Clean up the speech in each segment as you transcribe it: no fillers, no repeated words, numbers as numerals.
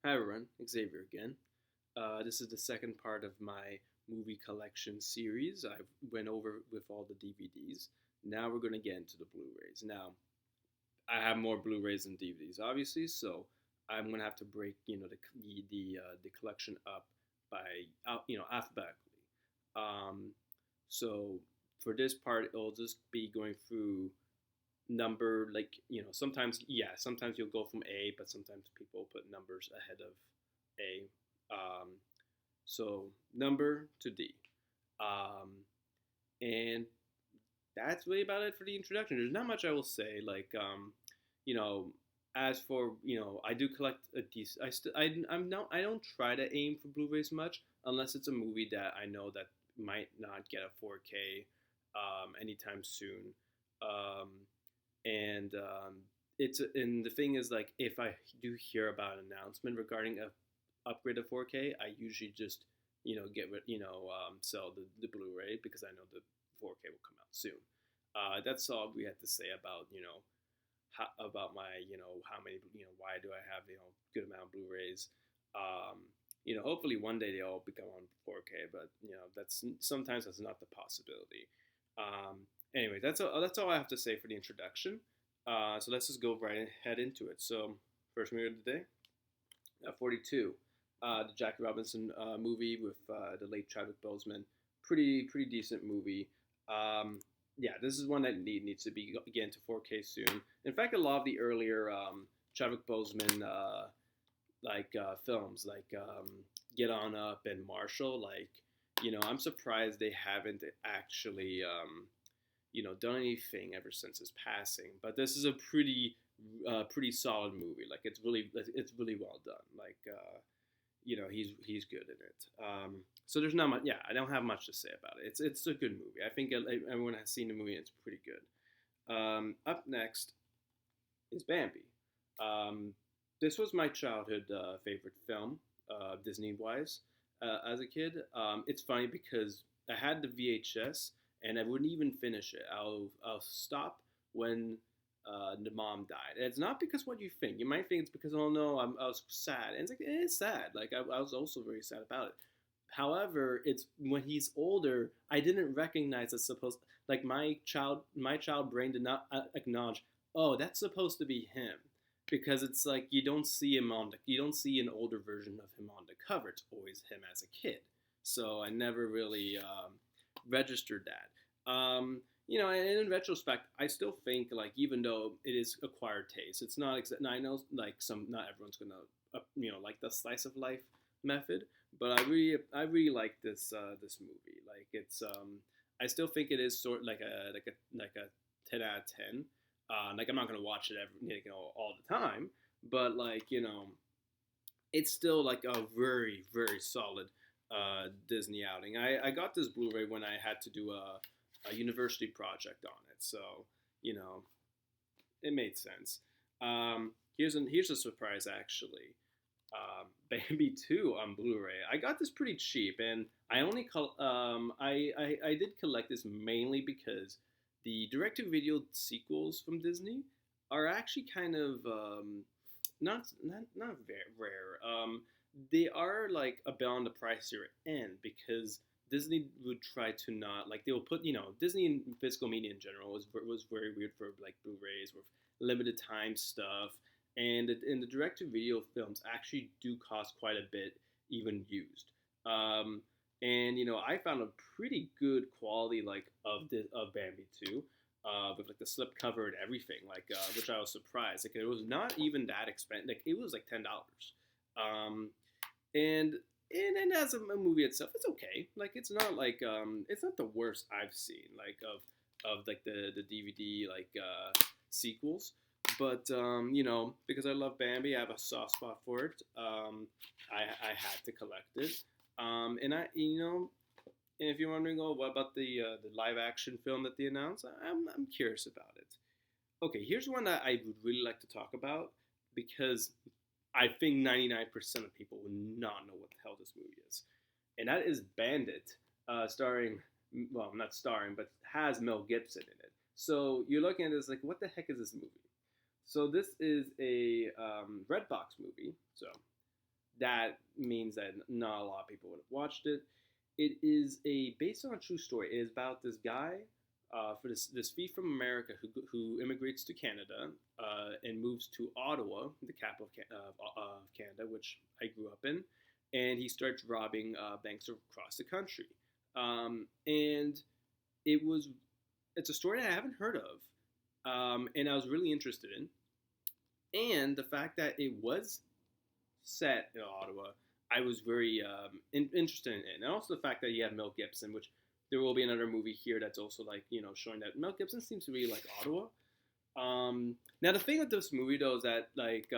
Hi everyone, Xavier again. This is the second part of my movie collection series. I went over with all the DVDs. Now we're gonna get into the Blu-rays. Now I have more Blu-rays than DVDs, obviously, so I'm gonna have to break the collection up by alphabetically. Um, so for this part, it'll just be going through number sometimes you'll go from A, but sometimes people put numbers ahead of A. So number to D, um, and that's really about it for the introduction. There's not much I will say. You know, as for I do collect a decent. I don't try to aim for Blu-rays much unless it's a movie that I know that might not get a 4K anytime soon. Um, and the thing is, like, if I do hear about an announcement regarding a upgrade to 4K, I usually just sell the Blu-ray because I know the 4K will come out soon. That's all we had to say about about my how many why do I have good amount of Blu-rays. Hopefully one day they all become on 4K, but that's not the possibility. Anyway, that's all I have to say for the introduction. So let's just go right ahead into it. So first movie of the day, 42, the Jackie Robinson movie with the late Chadwick Boseman. Pretty decent movie. Yeah, this is one that needs to be get into 4K soon. In fact, a lot of the earlier Chadwick Boseman films, Get On Up and Marshall, I'm surprised they haven't actually done anything ever since his passing. But this is a pretty solid movie. It's really well done. He's good in it. So there's not much. Yeah, I don't have much to say about it. It's a good movie. I think everyone has seen the movie. It's pretty good. Up next is Bambi. This was my childhood favorite film, Disney wise, as a kid. It's funny because I had the VHS and I wouldn't even finish it. I'll stop when the mom died. And it's not because what you think. You might think it's because, oh no, I was sad. And it's like, it's sad. I was also very sad about it. However, it's when he's older, I didn't recognize it's supposed, like, my child brain did not acknowledge, oh, that's supposed to be him, because it's like you don't see an older version of him on the cover. It's always him as a kid. So I never really registered that. And in retrospect, I still think, like, even though it is acquired taste, it's not. I know, like, not everyone's gonna like the slice of life method, but I really like this movie. I still think it is sort like a 10 out of 10. I'm not gonna watch it all the time, but it's still like a very very solid Disney outing. I got this Blu-ray when I had to do a university project on it, so you know it made sense. Here's a surprise actually. Bambi 2 on Blu-ray. I got this pretty cheap, and I did collect this mainly because the direct-to-video sequels from Disney are actually kind of not very rare. They are like a bit on the pricier end because Disney would try to not, like, they will put Disney and physical media in general was very weird for like Blu-rays with limited time stuff, and the direct to video films actually do cost quite a bit even used. And I found a pretty good quality of Bambi 2, with like the slip cover and everything, which I was surprised. Like, it was not even that expensive. Like, it was like $10. Um, and and as a movie itself, it's okay. Like, it's not the worst I've seen, of like the DVD sequels. But because I love Bambi, I have a soft spot for it. I had to collect it. And and if you're wondering, oh, what about the live action film that they announced? I'm curious about it. Okay, here's one that I would really like to talk about because I think 99% of people will not know what the hell this movie is, and that is Bandit, starring, well, not starring, but has Mel Gibson in it. So you're looking at this like, what the heck is this movie? So this is a Redbox movie. So that means that not a lot of people would have watched it. It is a based on a true story. It is about this guy, for this thief from America who immigrates to Canada and moves to Ottawa, the capital of Canada, which I grew up in, and he starts robbing banks across the country. And it was it's a story I haven't heard of, and I was really interested in, and the fact that it was set in Ottawa, I was very interested in it, and also the fact that you have Mel Gibson, which there will be another movie here that's also like showing that Mel Gibson seems to really like Ottawa. Now the thing with this movie though is that like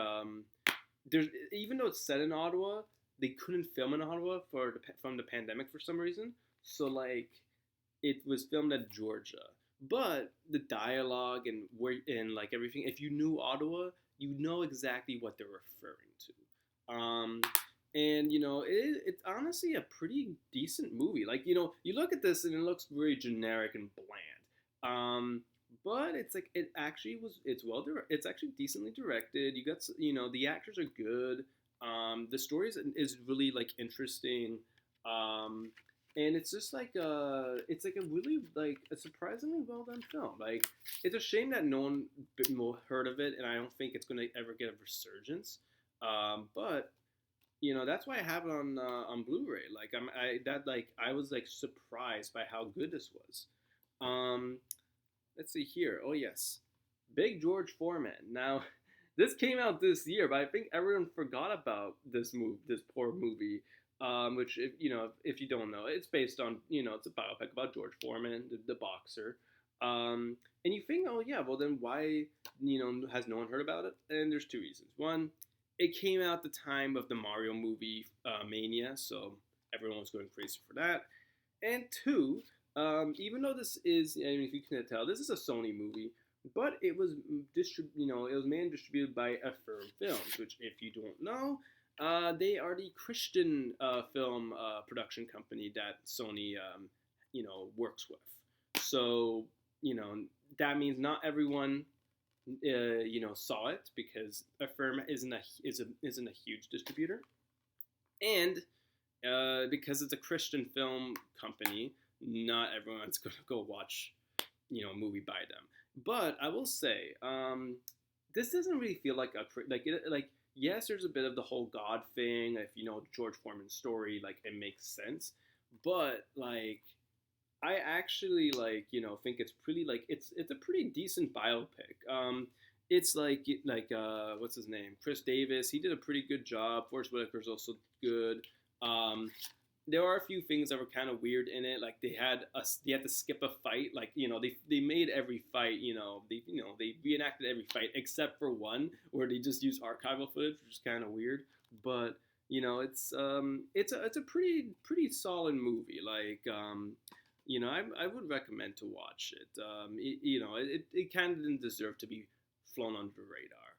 there's even though it's set in Ottawa, they couldn't film in Ottawa from the pandemic for some reason. So like it was filmed at Georgia, but the dialogue and like everything, if you knew Ottawa, you know exactly what they're referring to. And it's honestly a pretty decent movie. Like you look at this and it looks very generic and bland. But it's like it's actually decently directed. You got the actors are good. The story is really like interesting. And it's just like it's like a really like a surprisingly well done film. Like it's a shame that no one heard of it, and I don't think it's gonna ever get a resurgence. But that's why I have it on Blu-ray. Like I was like surprised by how good this was. Um, let's see here. Oh yes, Big George Foreman. Now, this came out this year, but I think everyone forgot about this poor movie. Which if you don't know, it's based on it's a biopic about George Foreman, the boxer. And you think, oh yeah, well then why has no one heard about it? And there's two reasons. One, it came out at the time of the Mario movie Mania, so everyone was going crazy for that. And two, even though this is, I mean, if you can tell, this is a Sony movie, but it was it was made and distributed by Affirm Films, which, if you don't know, they are the Christian film production company that Sony, works with. So, that means not everyone saw it because Affirm isn't a huge distributor, and because it's a Christian film company, not everyone's gonna go watch a movie by them. But I will say, this doesn't really feel like yes, there's a bit of the whole God thing. If you know George Foreman's story, like it makes sense, but like I actually think it's pretty it's a pretty decent biopic. It's what's his name, Chris Davis. He did a pretty good job. Forrest Whitaker's also good. There are a few things that were kind of weird in it. Like they had to skip a fight. Like they made every fight. They reenacted every fight except for one where they just used archival footage, which is kind of weird. But it's a pretty solid movie. I would recommend to watch it. It kind of didn't deserve to be flown under the radar.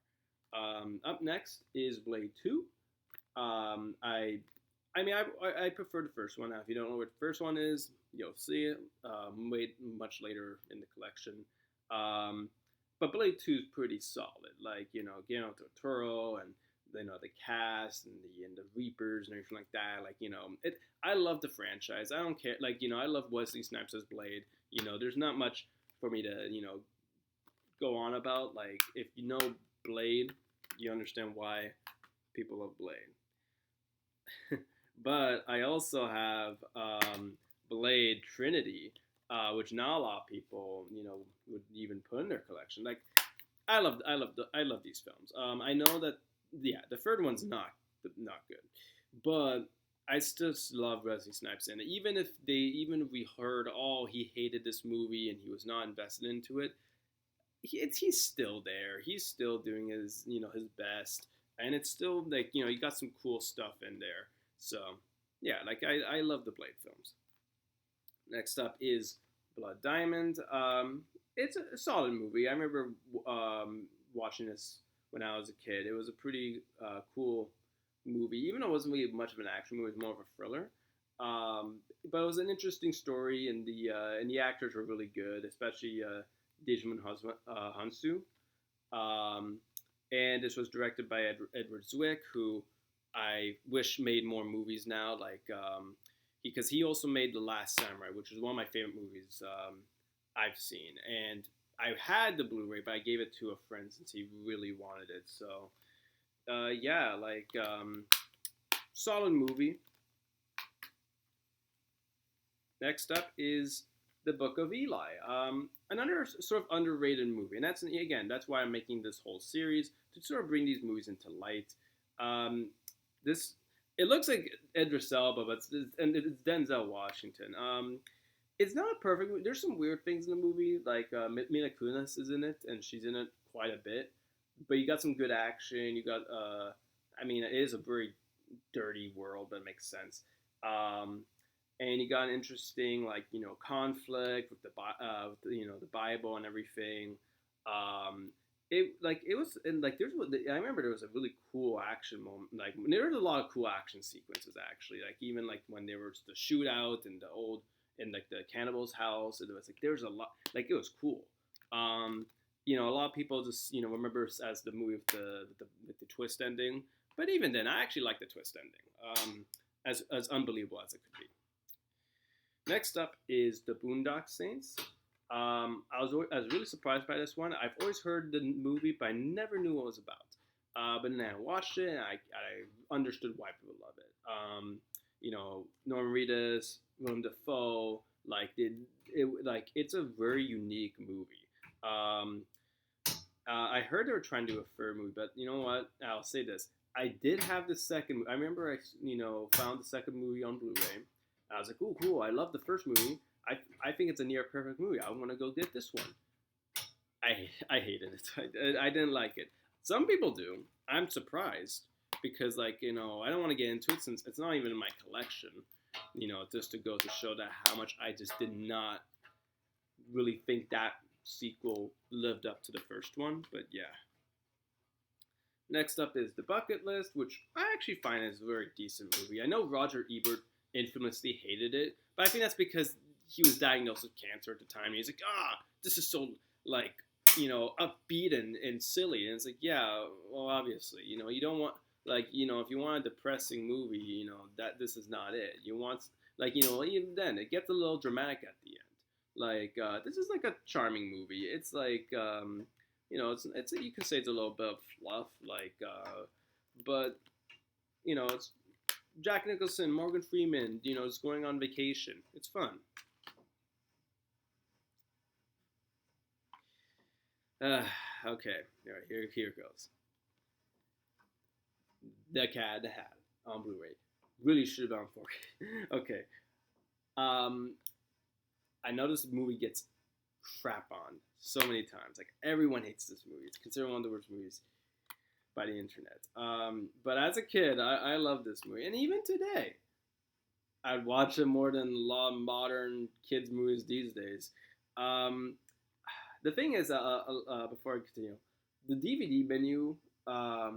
Up next is Blade 2. I prefer the first one. Now, if you don't know what the first one is, you'll see it much later in the collection. But Blade 2 is pretty solid. Guillermo del Toro and the cast and the Reapers and everything like that. I love the franchise. I don't care. I love Wesley Snipes as Blade. There's not much for me to go on about. Like if you know Blade, you understand why people love Blade. But I also have Blade Trinity, which not a lot of people, would even put in their collection. I love these films. I know that the third one's not good, but I still love Wesley Snipes in it. Even if we heard, oh, he hated this movie and he was not invested into it, he's still there. He's still doing his his best, and it's still you got some cool stuff in there. So, yeah, I love the Blade films. Next up is Blood Diamond. It's a solid movie. I remember watching this when I was a kid. It was a pretty cool movie, even though it wasn't really much of an action movie. It was more of a thriller. But it was an interesting story, and the actors were really good, especially Djimon Hounsou. And this was directed by Edward Zwick, who I wish made more movies now, like because he also made The Last Samurai, which is one of my favorite movies I've seen, and I had the Blu-ray, but I gave it to a friend since he really wanted it. So yeah, like solid movie. Next up is the Book of Eli, another sort of underrated movie, and that's why I'm making this whole series to sort of bring these movies into light. Um, this it looks like Idris Elba, but it's Denzel Washington. It's not perfect. There's some weird things in the movie, like Mila Kunis is in it, and she's in it quite a bit. But you got some good action. You got, I mean, it is a very dirty world, but it makes sense. Um, and you got an interesting, like conflict with the Bible and everything. Um, it was and like I remember there was a really cool action moment. Like there was a lot of cool action sequences actually. Like even like when there was the shootout and the old in like the cannibal's house. It was like there was a lot. Like it was cool. Um, a lot of people just remember as the movie with the twist ending. But even then, I actually like the twist ending. As unbelievable as it could be. Next up is the Boondock Saints. I was really surprised by this one. I've always heard the movie, but I never knew what it was about. But then I watched it, and I understood why people love it. Norman Reedus, Willem Dafoe, like it's a very unique movie. Um, I heard they were trying to do a third movie, but you know what? I'll say this: I did have the second. I remember found the second movie on Blu-ray. I was like, "Oh, cool! I love the first movie. I think it's a near perfect movie. I want to go get this one." I hated it. I didn't like it. Some people do. I'm surprised because I don't want to get into it since it's not even in my collection. Just to go to show that how much I just did not really think that sequel lived up to the first one. But yeah. Next up is The Bucket List, which I actually find is a very decent movie. I know Roger Ebert infamously hated it, but I think that's because he was diagnosed with cancer at the time. And he's like, this is so like upbeat and silly. And it's like, yeah, well, obviously, you don't want if you want a depressing movie, that this is not it. You want even then it gets a little dramatic at the end. Like this is like a charming movie. It's like it's you can say it's a little bit of fluff, but it's Jack Nicholson, Morgan Freeman, is going on vacation. It's fun. Okay, all right, here goes. The Cat in the Hat on Blu-ray. Really should have been on 4K. Okay. Um, I know this movie gets crap on so many times. Like everyone hates this movie. It's considered one of the worst movies by the internet. But as a kid, I love this movie, and even today, I'd watch it more than a lot of modern kids movies these days. Um, the thing is, before I continue, the DVD menu.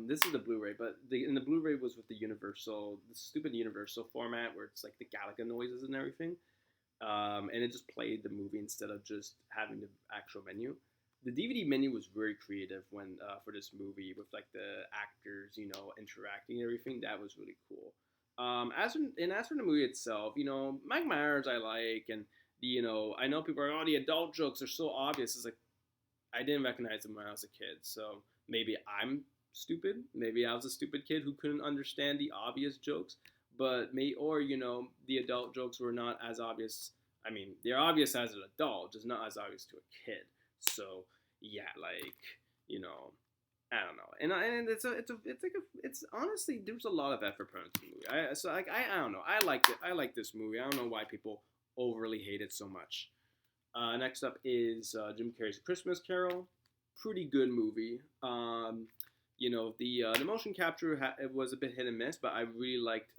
This is the Blu-ray, but the Blu-ray was with the stupid Universal format where it's like the Galaga noises and everything, and it just played the movie instead of just having the actual menu. The DVD menu was very creative when for this movie with like the actors, interacting and everything. That was really cool. As for the movie itself, Mike Myers I like, and I know people are the adult jokes are so obvious. It's like I didn't recognize them when I was a kid, so maybe I'm stupid. Maybe I was a stupid kid who couldn't understand the obvious jokes, but the adult jokes were not as obvious. I mean, they're obvious as an adult, just not as obvious to a kid. So yeah, I don't know, and it's honestly there's a lot of effort put into the movie. I don't know. I liked it. I like this movie. I don't know why people overly hate it so much. Next up is Jim Carrey's Christmas Carol. Pretty good movie. The motion capture it was a bit hit and miss, but I really liked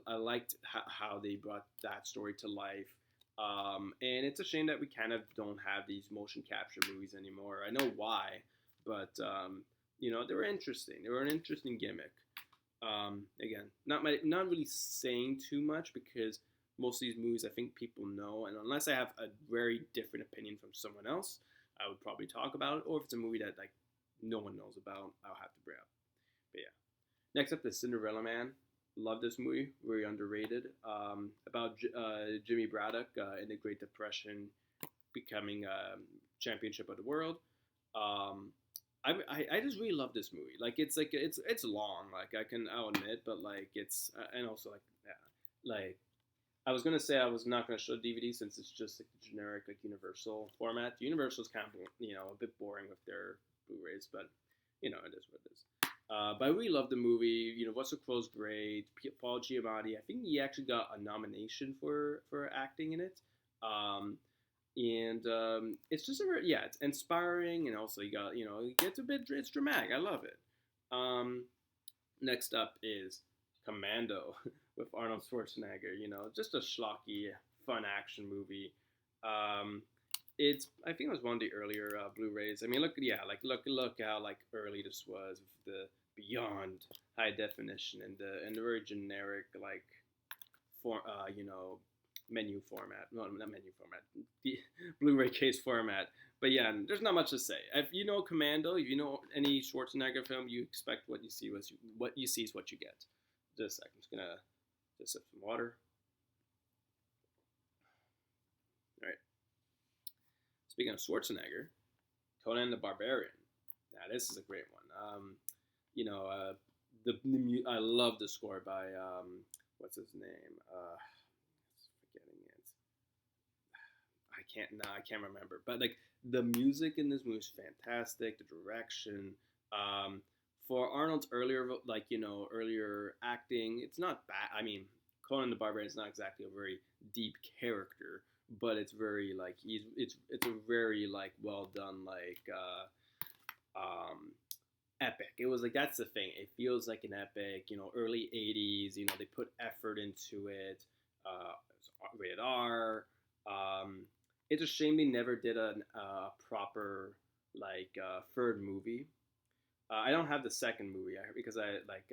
I liked how they brought that story to life. And it's a shame that we kind of don't have these motion capture movies anymore. I know why, but they were interesting. They were an interesting gimmick. Again, not really saying too much because most of these movies I think people know, and unless I have a very different opinion from someone else, I would probably talk about it. Or if it's a movie that like no one knows about, I'll have to bring up. But yeah. Next up is Cinderella Man. Love this movie, very underrated. About Jimmy Braddock in the Great Depression, becoming championship of the world. Um, I just really love this movie. Like it's long. I'll admit, but like it's and also like yeah, like I was gonna say I was not gonna show DVD since it's just like the generic like Universal format. Universal's kind of a bit boring with their Blu-rays, but it is what it is. But I really love the movie. Russell Crowe's great. Paul Giamatti. I think he actually got a nomination for acting in it. Um, and it's just it's inspiring, and also you got it gets a bit it's dramatic. I love it. Um, Next up is Commando with Arnold Schwarzenegger. Just a schlocky, fun action movie. Um, it's I think it was one of the earlier Blu-rays. I mean, look how like early this was with the beyond high definition and the very generic like for menu format. No, not menu format. The Blu-ray case format. But yeah, there's not much to say. If you know Commando, if you know any Schwarzenegger film, you expect what you see what you see is what you get. Just a second, I'm just gonna just sip some water. All right. Speaking of Schwarzenegger, Conan the Barbarian. Now this is a great one. I love the score by what's his name? Forgetting it. I can't remember. But like the music in this movie is fantastic. The direction. For Arnold's earlier acting, it's not bad. I mean, Conan the Barbarian is not exactly a very deep character, but it's very like it's a very like well done epic. It was like that's the thing. It feels like an epic. Early '80s. They put effort into it. It's rated R. It's a shame they never did a proper third movie. I don't have the second movie because I like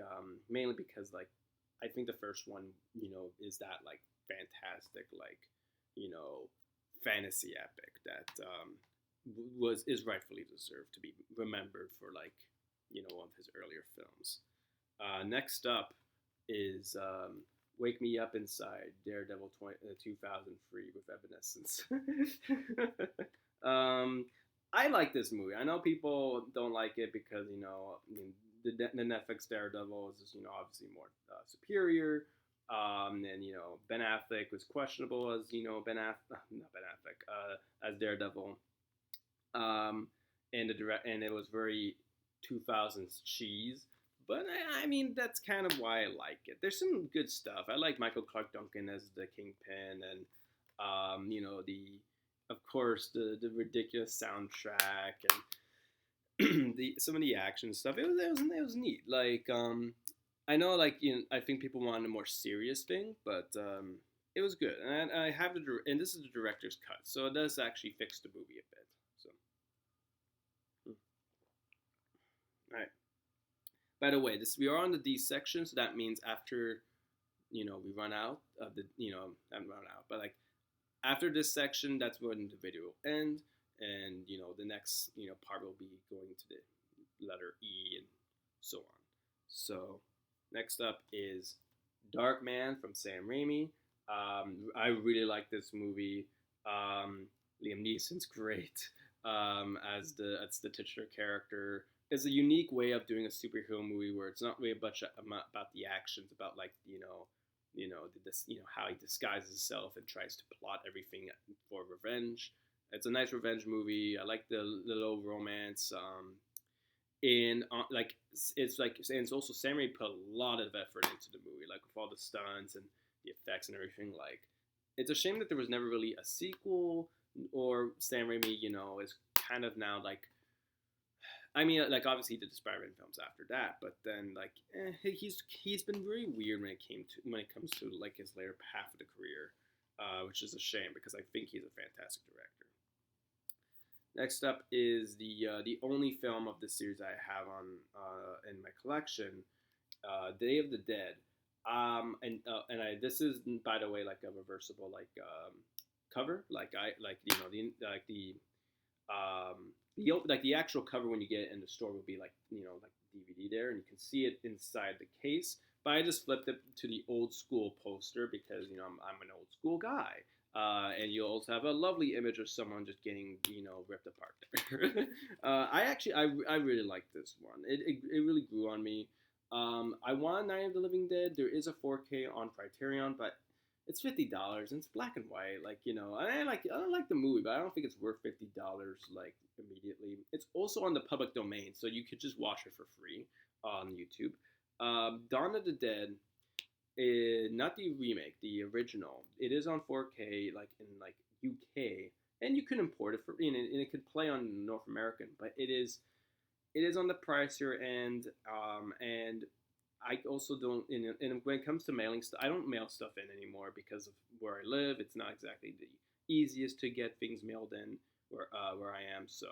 mainly because like I think the first one is that like fantastic you know fantasy epic that is rightfully deserved to be remembered for one of his earlier films. Next up is Wake Me Up Inside, Daredevil 2003 with Evanescence. I like this movie. I know people don't like it because the Netflix Daredevil is just obviously more superior. And Ben Affleck was questionable as not Ben Affleck as Daredevil. And it was very 2000s cheese. But I mean, that's kind of why I like it. There's some good stuff. I like Michael Clark Duncan as the Kingpin, and of course the ridiculous soundtrack and some of the action stuff. It was neat. I know I think people wanted a more serious thing, but it was good. And I have and this is the director's cut, so it does actually fix the movie a bit. So, all right. By the way, we are on the D section, so that means after we run out of the not run out, but like after this section, that's when the video will end, and the next part will be going to the letter E and so on. So next up is Darkman from Sam Raimi. I really like this movie. Liam Neeson's great as the titular character. It's a unique way of doing a superhero movie where it's not really much about the actions, about how he disguises himself and tries to plot everything for revenge. It's a nice revenge movie. I like the little romance. And it's also Sam Raimi put a lot of effort into the movie, like with all the stunts and the effects and everything. Like, it's a shame that there was never really a sequel, or Sam Raimi, is kind of now like. I mean, like obviously he did the Spider-Man films after that, but then he's been very weird when it comes to like his later half of the career, which is a shame because I think he's a fantastic director. Next up is the only film of this series I have on in my collection, Day of the Dead. This is by the way like a reversible cover, the actual cover when you get it in the store will be like DVD there, and you can see it inside the case. But I just flipped it to the old school poster because I'm an old school guy. And you also have a lovely image of someone just getting ripped apart there. I really like this one. It really grew on me. I want Night of the Living Dead. There is a 4K on Criterion, but it's $50 and it's black and white. Like I don't like the movie, but I don't think it's worth $50 like immediately. It's also on the public domain, so you could just watch it for free on YouTube. Dawn of the Dead, not the remake, the original. It is on 4K, like in like UK, and you can import it and it could play on North American, but it is on the pricier end, and I also don't. And when it comes to mailing stuff, I don't mail stuff in anymore because of where I live. It's not exactly the easiest to get things mailed in where I am, so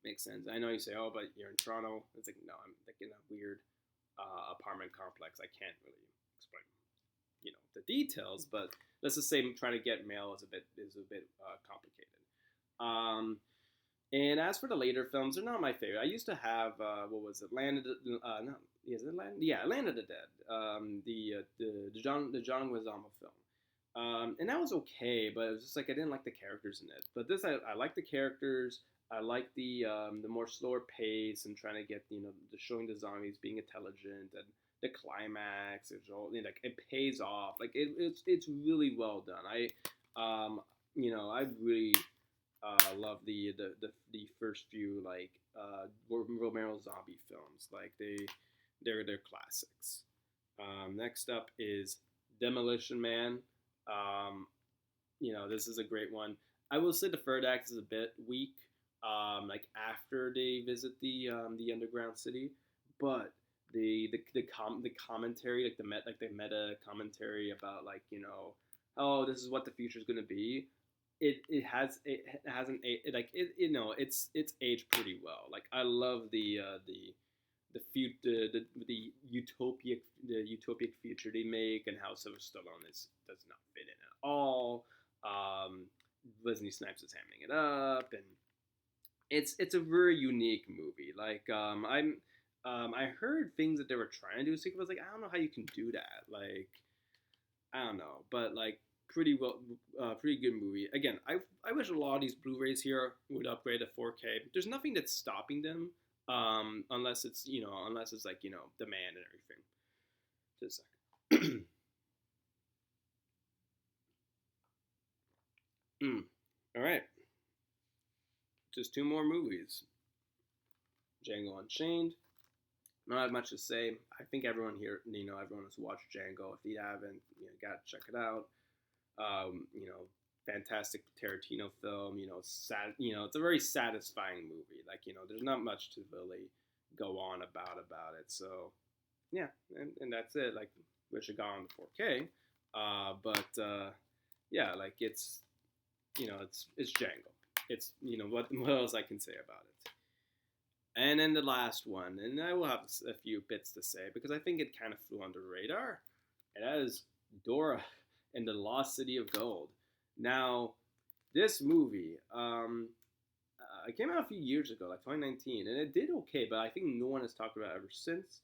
makes sense. I know you say, oh, but you're in Toronto. It's like no, I'm like in a weird apartment complex. I can't really explain the details, but let's just say trying to get mail is a bit complicated. And as for the later films, they're not my favorite. I used to have what was it, Land of the no, is it Land? Yeah, Land of the Dead. The John Leguizamo film. And that was okay, but it was just like I didn't like the characters in it. But this I like the characters. I like the more slower pace and trying to get the showing the zombies being intelligent and the climax. It's all like it pays off. Like it's really well done. I really love the first few like Romero zombie films. Like they're classics. Next up is Demolition Man. This is a great one. I will say the third act is a bit weak. Like after they visit the underground city, but the commentary, like the meta commentary about like oh, this is what the future is gonna be. It hasn't like it's aged pretty well. Like I love the utopic future they make and how Sylvester Stallone does not fit in at all. Wesley Snipes is hamming it up, and it's a very unique movie. Like I heard things that they were trying to do a sequel. I was like, I don't know how you can do that. Like I don't know, but like pretty good movie. Again, I wish a lot of these Blu-rays here would upgrade to 4K. There's nothing that's stopping them, unless it's like demand and everything. Just a second. All right, just two more movies. Django Unchained. Not much to say. I think everyone here, everyone has watched Django. If you haven't, gotta check it out. Fantastic Tarantino film. Sad. It's a very satisfying movie. Like, there's not much to really go on about it. So, yeah, and that's it. Like, wish it got on the 4K. But yeah, like it's Django. It's what else I can say about it. And then the last one, and I will have a few bits to say because I think it kind of flew under the radar. And that is Dora and the Lost City of Gold. Now, this movie, it came out a few years ago, like 2019, and it did okay, but I think no one has talked about it ever since.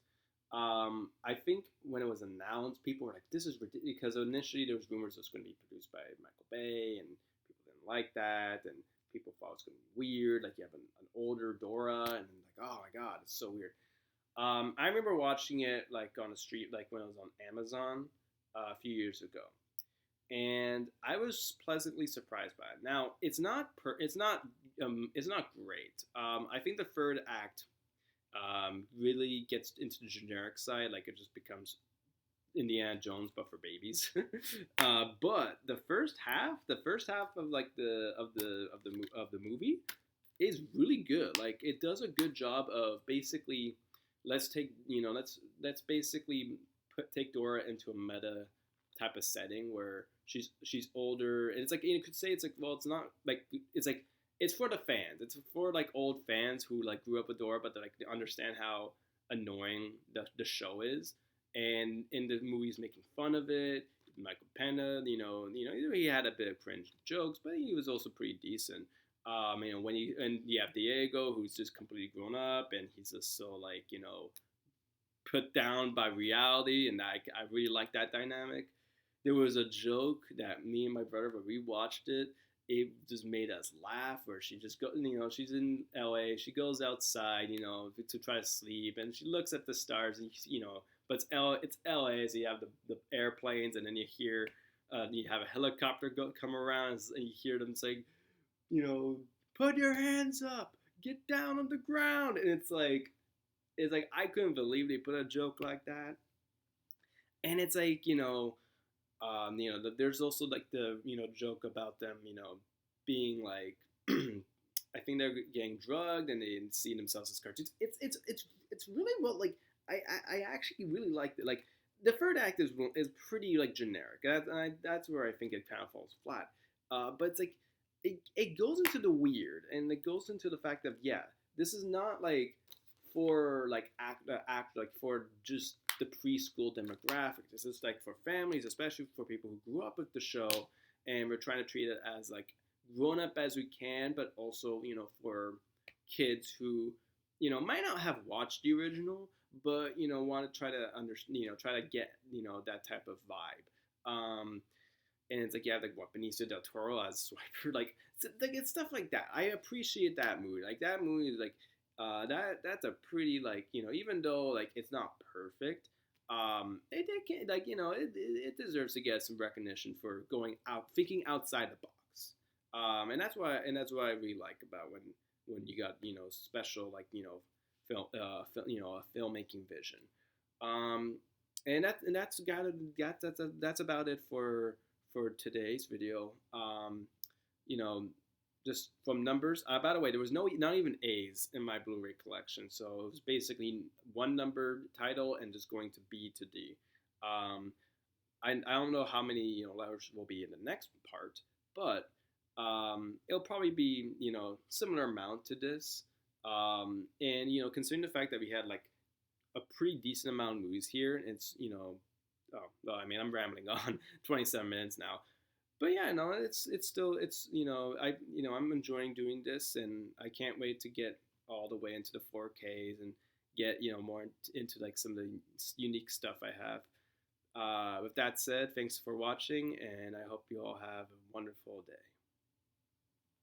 I think when it was announced, people were like, this is ridiculous, because initially there was rumors it was going to be produced by Michael Bay, and people didn't like that, and people thought it was going to be weird, like you have an older Dora, and like, oh my god, it's so weird. I remember watching it like on the street, like when it was on Amazon a few years ago, and I was pleasantly surprised by it. Now, it's not great. I think the third act really gets into the generic side, like it just becomes Indiana Jones but for babies. But the first half of like the movie is really good. Like it does a good job of basically let's basically take Dora into a meta type of setting where she's older, and it's like you could say it's like, well, it's not like it's for the fans. It's for like old fans who like grew up with Dora, but they understand how annoying the show is. And in the movie's making fun of it. Michael Pena, he had a bit of cringe jokes, but he was also pretty decent. When you have Diego, who's just completely grown up, and he's just so like put down by reality, and I really like that dynamic. There was a joke that me and my brother, when we watched it, it just made us laugh. Where she just go, she's in L.A. She goes outside, to try to sleep, and she looks at the stars, and but it's L.A. So you have the airplanes, and then you have a helicopter come around, and you hear them saying, put your hands up, get down on the ground, and it's like I couldn't believe they put a joke like that, and it's like there's also like the joke about them being like I think they're getting drugged and they see themselves as cartoons. It's really well like I actually really liked it. Like the third act is pretty like generic. That's where I think it kind of falls flat. But it's like it goes into the weird and it goes into the fact that this is not like for like act like for just the preschool demographic. This is like for families, especially for people who grew up with the show, and we're trying to treat it as like grown up as we can, but also for kids who might not have watched the original, but want to try to understand, try to get that type of vibe. And it's like what Benicio del Toro as Swiper, it's stuff like that. I appreciate that movie. Like that movie is like that's a pretty like even though like it's not perfect, it can it deserves to get some recognition for going out thinking outside the box. And that's what I really like about when you got special like a filmmaking vision. Um, and that's about it for today's video. You know, just from numbers. By the way, there was not even A's in my Blu-ray collection, so it was basically one number title and just going to B to D. Um, I don't know how many letters will be in the next part, but it'll probably be similar amount to this. And considering the fact that we had like a pretty decent amount of movies here, it's oh well, I mean I'm rambling on 27 minutes now, but yeah, no, it's still I'm enjoying doing this, and I can't wait to get all the way into the 4Ks and get more into like some of the unique stuff I have. With that said, thanks for watching, and I hope you all have a wonderful day.